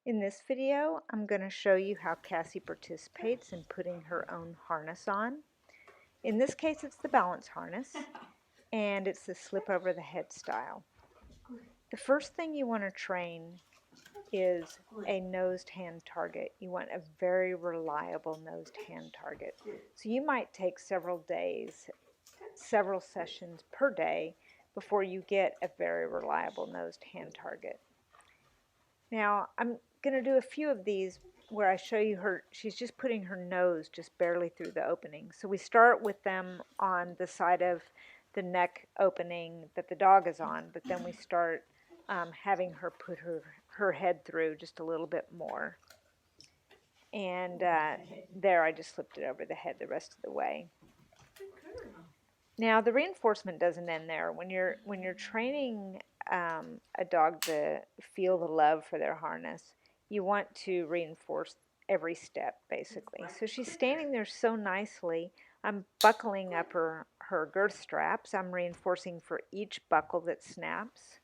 In this video, I'm going to show you how Cassie participates in putting her own harness on. In this case, it's the balance harness, and it's the slip over the head style. The first thing you want to train is a nosed hand target. You want a very reliable nosed hand target. So you might take several days, several sessions per day before you get a very reliable nosed hand target. Now, I'm going to do a few of these where I show you she's just putting her nose just barely through the opening. So we start with them on the side of the neck opening that the dog is on, but then we start having her put her head through just a little bit more. And there I just slipped it over the head the rest of the way. Now the reinforcement doesn't end there. When you're training a dog to feel the love for their harness, you want to reinforce every step basically. So she's standing there so nicely. I'm buckling up her girth straps. I'm reinforcing for each buckle that snaps.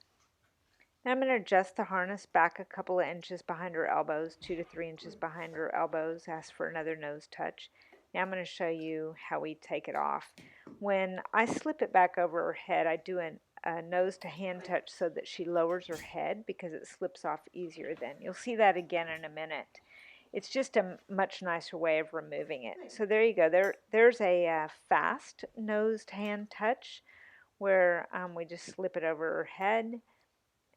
Now I'm going to adjust the harness back a couple of inches behind her elbows, 2 to 3 inches behind her elbows. Ask for another nose touch. Now I'm going to show you how we take it off. When I slip it back over her head, I do a nose to hand touch so that she lowers her head because it slips off easier then. You'll see that again in a minute. It's just a much nicer way of removing it. So there you go. There's a fast nosed hand touch where we just slip it over her head.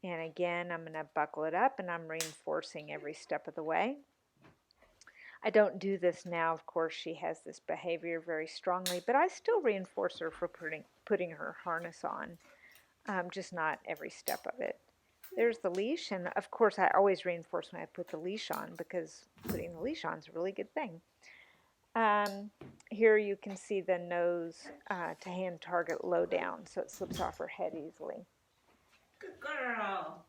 And again, I'm going to buckle it up and I'm reinforcing every step of the way. I don't do this now. Of course, she has this behavior very strongly, but I still reinforce her for putting her harness on, just not every step of it. There's the leash, and of course I always reinforce when I put the leash on because putting the leash on is a really good thing. Here you can see the nose to hand target low down, so it slips off her head easily. Good girl.